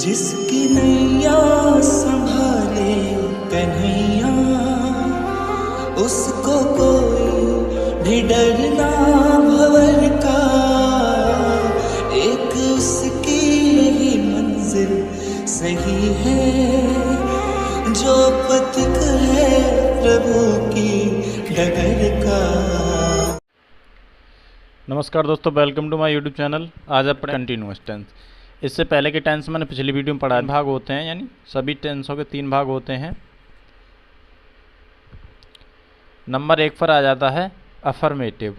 जिसकी नैया संभाले कन्हैया, उसको कोई भी डर ना भंवर का। एक उसकी ही मंजिल सही है, जो पथिक है प्रभु की डगर का। नमस्कार दोस्तों, welcome to my YouTube channel. आज आप पढ़े कंटिन्यूअस टेंस। इससे पहले के टेंस मैंने पिछली वीडियो में पढ़ा भाग होते हैं, यानी सभी टेंसों के 3 भाग होते हैं। नंबर 1 पर आ जाता है अफर्मेटिव।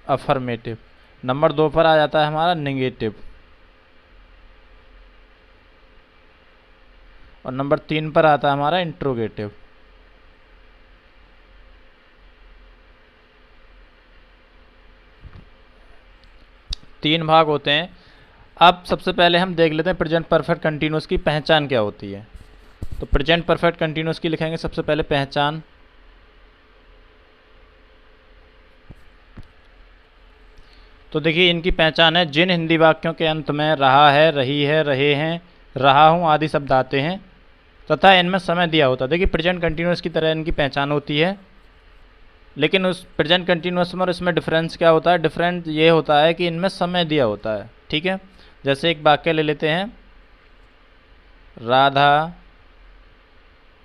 अफर्मेटिव। नंबर 2 पर आ जाता है हमारा नेगेटिव। और नंबर 3 पर आता है हमारा इंट्रोगेटिव। तीन भाग होते हैं। अब सबसे पहले हम देख लेते हैं प्रेजेंट परफेक्ट कंटिन्यूअस की पहचान क्या होती है। तो प्रेजेंट परफेक्ट कंटिन्यूअस की लिखेंगे सबसे पहले पहचान। तो देखिए इनकी पहचान है, जिन हिंदी वाक्यों के अंत में रहा है, रही है, रहे हैं, रहा हूं आदि शब्द आते हैं तथा इनमें समय दिया होता है। देखिए प्रेजेंट कंटिन्यूअस की तरह इनकी पहचान होती है, लेकिन उस प्रेजेंट कंटिन्यूअस में और इसमें डिफरेंस क्या होता है? डिफरेंस ये होता है कि इनमें समय दिया होता है। ठीक है, जैसे एक वाक्य ले लेते हैं, राधा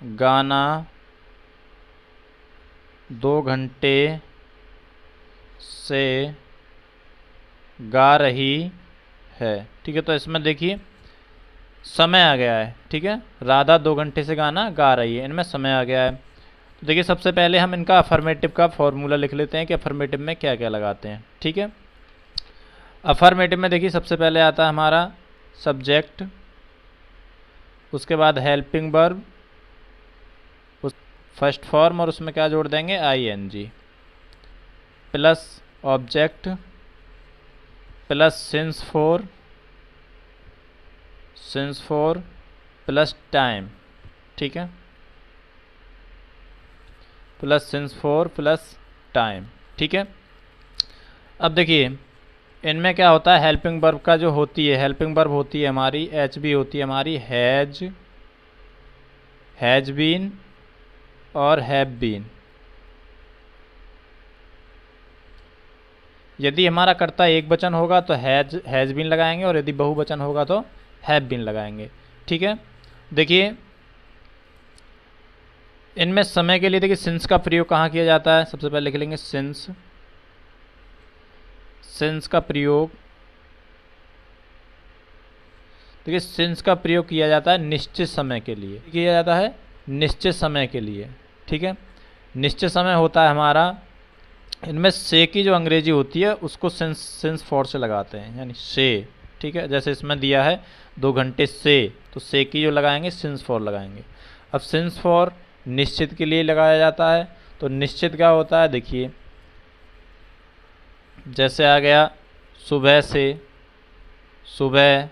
गाना 2 घंटे से गा रही है। ठीक है, तो इसमें देखिए समय आ गया है। ठीक है, राधा 2 घंटे से गाना गा रही है, इनमें समय आ गया है। तो देखिए सबसे पहले हम इनका अफर्मेटिव का फॉर्मूला लिख लेते हैं कि अफर्मेटिव में क्या क्या लगाते हैं। ठीक है, अफर्मेटिव में देखिए सबसे पहले आता है हमारा सब्जेक्ट, उसके बाद हेल्पिंग वर्ब, उस फर्स्ट फॉर्म और उसमें क्या जोड़ देंगे? ING, plus object, plus since for plus time. ठीक है, plus since for plus time. ठीक है, अब देखिए इनमें क्या होता है? हेल्पिंग वर्ब का जो होती है, हेल्पिंग वर्ब होती है हमारी एच बी होती है हमारी हैज बीन और हैव बीन। यदि हमारा कर्ता एक वचन होगा तो हैज बीन लगाएंगे, और यदि बहुवचन होगा तो हैव बीन लगाएंगे। ठीक है, देखिए इनमें समय के लिए देखिए सिंस का प्रयोग कहाँ किया जाता है? सबसे पहले लिख लेंगे सिंस का प्रयोग। देखिए सिंस का प्रयोग किया जाता है निश्चित समय के लिए, किया जाता है निश्चित समय के लिए। ठीक है, निश्चित समय होता है हमारा, इनमें से की जो अंग्रेजी होती है उसको सिंस फॉर से लगाते हैं, यानी से। ठीक है, जैसे इसमें दिया है 2 घंटे से, तो से की जो लगाएंगे सिंस फॉर लगाएंगे। अब सिंस फॉर निश्चित के लिए लगाया जाता है, तो निश्चित क्या होता है? देखिए जैसे आ गया सुबह से, सुबह,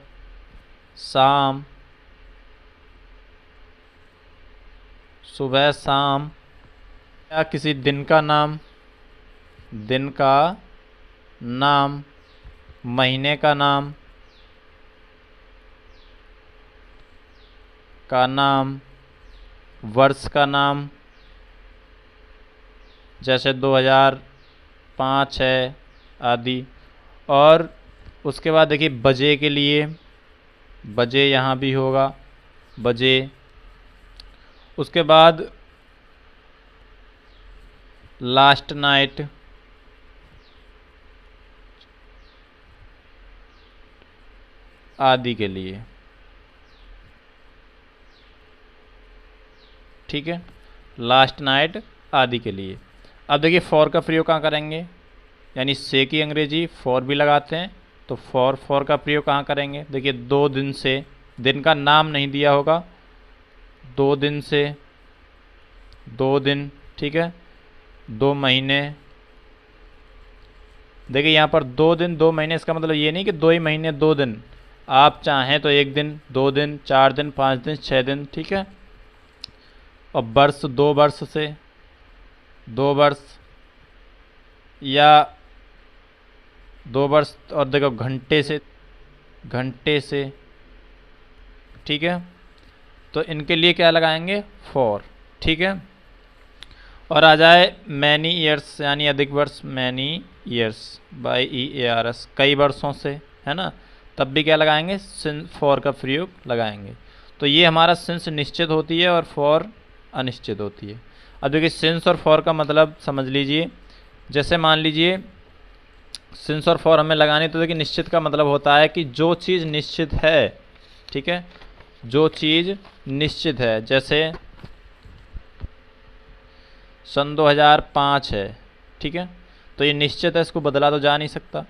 शाम, सुबह शाम, या किसी दिन का नाम, दिन का नाम, महीने का नाम वर्ष का नाम, जैसे 2005 है आदि। और उसके बाद देखिए बजे के लिए, बजे यहाँ भी होगा बजे। उसके बाद लास्ट नाइट, आदि के लिए। ठीक है, लास्ट नाइट आदि के लिए। अब देखिए फॉर का प्रयोग कहाँ करेंगे? यानी से की अंग्रेजी फॉर भी लगाते हैं, तो फॉर का प्रयोग कहाँ करेंगे? देखिए 2 दिन से, दिन का नाम नहीं दिया होगा, 2 दिन से, 2 दिन। ठीक है, 2 महीने। देखिए यहाँ पर 2 दिन 2 महीने, इसका मतलब ये नहीं कि 2 ही महीने 2 दिन, आप चाहें तो 1 दिन, 2 दिन, 4 दिन, 5 दिन, 6 दिन। ठीक है, और वर्ष 2 वर्ष से, 2 वर्ष, या 2 वर्ष, और देखो घंटे से, ठीक है। तो इनके लिए क्या लगाएंगे, फॉर, ठीक है। और आ जाए मैनी ईयर्स यानी अधिक वर्ष, मैनी ईयर्स बाई EARS, कई वर्षों से, है ना, तब भी क्या लगाएंगे, सिंस फॉर का प्रयोग लगाएंगे। तो ये हमारा सिंस निश्चित होती है और फॉर अनिश्चित होती है। अब देखिए सिंस और फॉर का मतलब समझ लीजिए, जैसे मान लीजिए सिंस और फॉर हमें लगानी, तो देखिए निश्चित का मतलब होता है कि जो चीज़ निश्चित है, ठीक है, जो चीज़ निश्चित है, जैसे सन 2005 है, ठीक है, तो ये निश्चित है, इसको बदला तो जा नहीं सकता,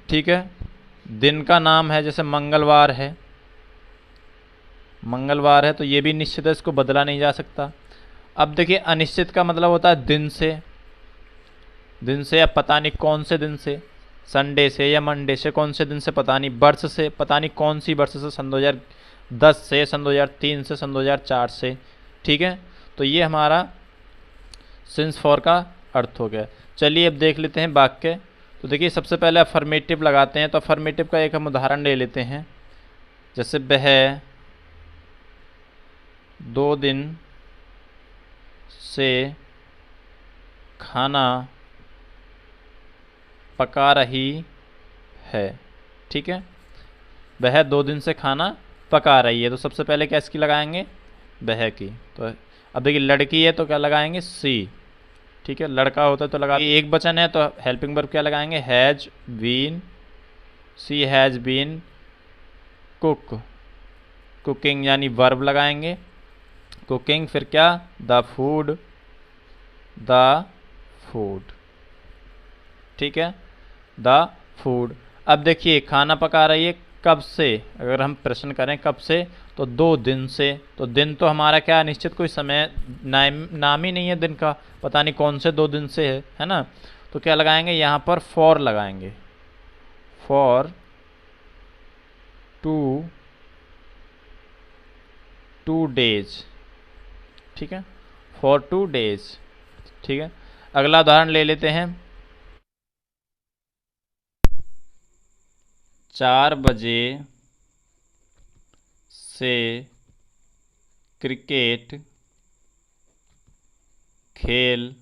ठीक है। दिन का नाम है, जैसे मंगलवार है, तो ये भी निश्चित है, इसको बदला नहीं जा सकता। अब देखिए अनिश्चित का मतलब होता है दिन से, या पता नहीं कौन से दिन से, संडे से या मंडे से, कौन से दिन से पता नहीं, वर्ष से पता नहीं कौन सी वर्ष से, सन 2010 से, सन 2003 से, सन 2004 से, ठीक है। तो ये हमारा सिंस फॉर का अर्थ हो गया। चलिए अब देख लेते हैं वाक्य। तो देखिए सबसे पहले अफर्मेटिव लगाते हैं, तो अफर्मेटिव का एक हम उदाहरण ले लेते हैं, जैसे वह 2 दिन से खाना पका रही है, ठीक है। वह 2 दिन से खाना पका रही है, तो सबसे पहले क्या इसकी लगाएंगे, वह की। तो अब देखिए लड़की है तो क्या लगाएंगे, सी, ठीक है। लड़का होता है तो लगा, एक वचन है तो हेल्पिंग वर्ब क्या लगाएंगे, has been, she has been cooking यानी वर्ब लगाएंगे, कुकिंग, फिर क्या, द फूड, ठीक है, द फूड। अब देखिए खाना पका रही है कब से, अगर हम प्रश्न करें कब से, तो 2 दिन से। तो दिन तो हमारा क्या निश्चित कोई समय नाम ही नहीं है दिन का, पता नहीं कौन से 2 दिन से है ना। तो क्या लगाएंगे यहाँ पर, फॉर लगाएंगे, फॉर 2 डेज, ठीक है, फॉर 2 डेज, ठीक है। अगला उदाहरण ले लेते हैं, 4 बजे से क्रिकेट खेल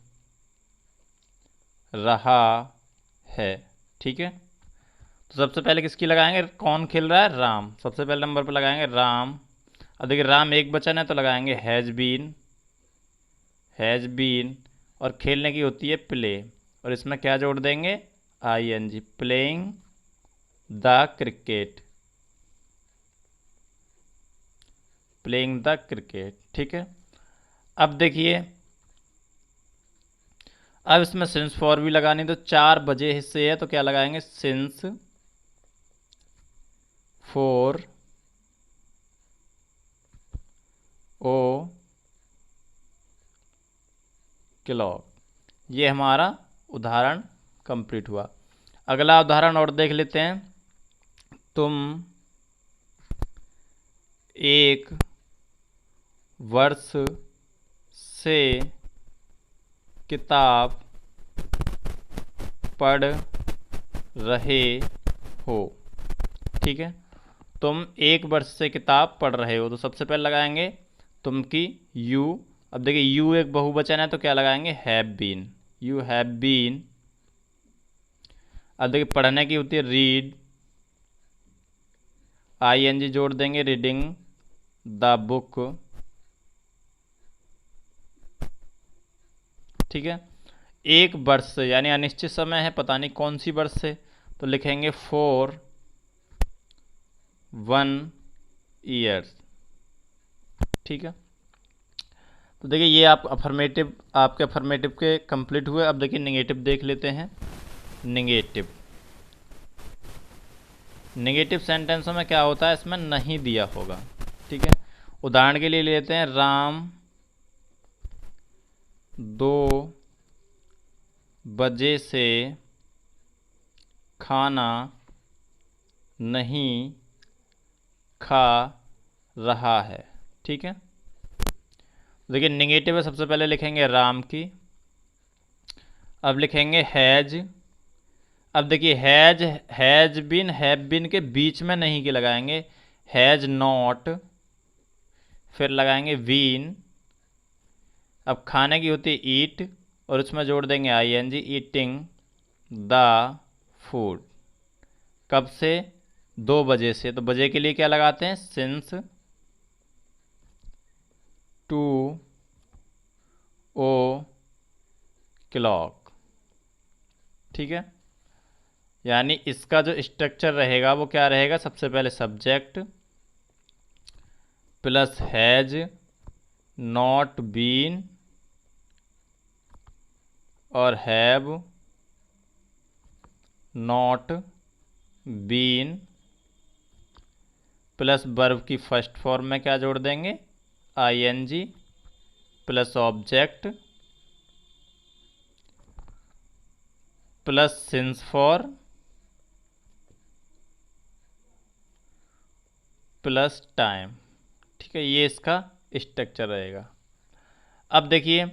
रहा है, ठीक है। तो सबसे पहले किसकी लगाएंगे, कौन खेल रहा है, राम, सबसे पहले नंबर पर लगाएंगे राम। अब देखिए राम एक वचन है तो लगाएंगे हैज़ बीन, और खेलने की होती है प्ले, और इसमें क्या जोड़ देंगे, ING, प्लेइंग द क्रिकेट, ठीक है। अब देखिए अब इसमें सिंस फॉर भी लगानी, तो 4 बजे हिस्से है तो क्या लगाएंगे, सिंस फॉर ओ क्लॉक। ये हमारा उदाहरण कंप्लीट हुआ। अगला उदाहरण और देख लेते हैं, तुम 1 वर्ष से किताब पढ़ रहे हो, ठीक है। तुम 1 वर्ष से किताब पढ़ रहे हो, तो सबसे पहले लगाएंगे तुम की यू। अब देखिए यू एक बहुवचन है तो क्या लगाएंगे, have been, you have been. अब देखिए पढ़ने की होती है रीड, ING जोड़ देंगे, रीडिंग द बुक, ठीक है। 1 वर्ष से यानी अनिश्चित समय है, पता नहीं कौन सी वर्ष से, तो लिखेंगे फॉर 1 ईयर, ठीक है। तो देखिए ये आप अफर्मेटिव, आपके अफर्मेटिव के कंप्लीट हुए। अब देखिए नेगेटिव देख लेते हैं। नेगेटिव सेंटेंसों में क्या होता है, इसमें नहीं दिया होगा, ठीक है। उदाहरण के लिए लेते हैं, राम 2 बजे से खाना नहीं खा रहा है, ठीक है। देखिए नेगेटिव है, सबसे पहले लिखेंगे राम की, अब लिखेंगे हैज, अब देखिए हैज बीन हैव बीन के बीच में नहीं के लगाएंगे, हैज नॉट, फिर लगाएंगे बीन। अब खाने की होती है ईट और उसमें जोड़ देंगे ING, ईटिंग द फूड। कब से? 2 बजे से। तो बजे के लिए क्या लगाते हैं? Since 2 o'clock। ठीक है, यानी इसका जो स्ट्रक्चर रहेगा वो क्या रहेगा? सबसे पहले subject plus has not been और have not been plus verb की फर्स्ट फॉर्म में क्या जोड़ देंगे? ING plus object plus since for plus time. ठीक है, ये इसका स्ट्रक्चर रहेगा। अब देखिए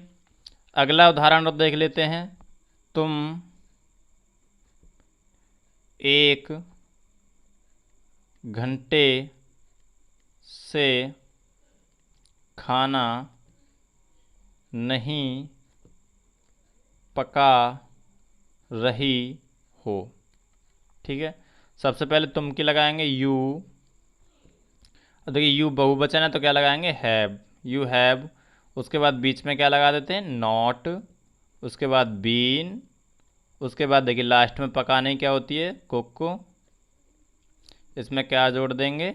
अगला उदाहरण देख लेते हैं। तुम 1 घंटे से खाना नहीं पका रही हो। ठीक है, सबसे पहले तुम की लगाएंगे यू। देखिए यू बहुवचन है तो क्या लगाएंगे? Have, you have. उसके बाद बीच में क्या लगा देते हैं? नॉट। उसके बाद बीन। उसके बाद देखिए लास्ट में पकाने क्या होती है? कुक। इसमें क्या जोड़ देंगे?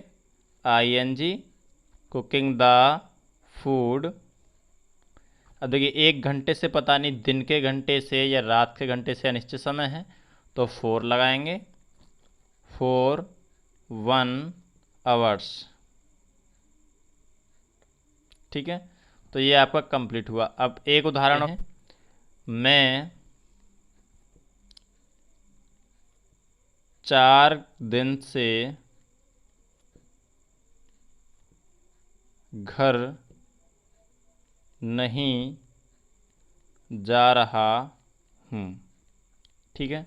ING, cooking the food. अब देखिए 1 घंटे से पता नहीं दिन के घंटे से या रात के घंटे से अनिश्चित समय है तो 4 लगाएंगे, 4 1 आवर्स। ठीक है, तो ये आपका कंप्लीट हुआ। अब एक उदाहरण है, मैं 4 दिन से घर नहीं जा रहा हूँ। ठीक है,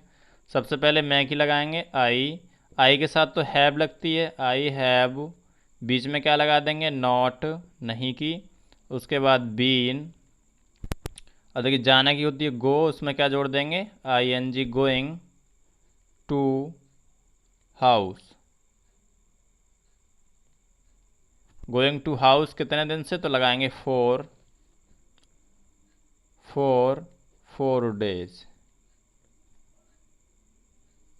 सबसे पहले मैं की लगाएंगे आई के साथ तो हैव लगती है, आई हैव। बीच में क्या लगा देंगे? नॉट, नहीं की। उसके बाद बीन। और देखिए जाने की होती है गो, उसमें क्या जोड़ देंगे? ING, going to house. Going to house कितने दिन से? तो लगाएंगे 4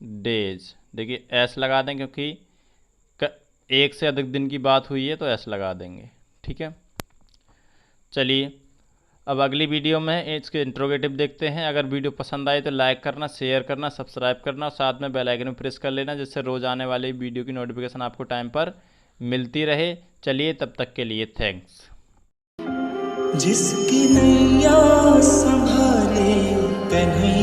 डेज। देखिए एस लगा दें क्योंकि एक से अधिक दिन की बात हुई है तो एस लगा देंगे। ठीक है, चलिए अब अगली वीडियो में इसके इंट्रोगेटिव देखते हैं। अगर वीडियो पसंद आए तो लाइक करना, शेयर करना, सब्सक्राइब करना और साथ में बेल आइकन में प्रेस कर लेना, जिससे रोज़ आने वाली वीडियो की नोटिफिकेशन आपको टाइम पर मिलती रहे। चलिए तब तक के लिए थैंक्स। जिसकी नैया संभाले कन्हैया।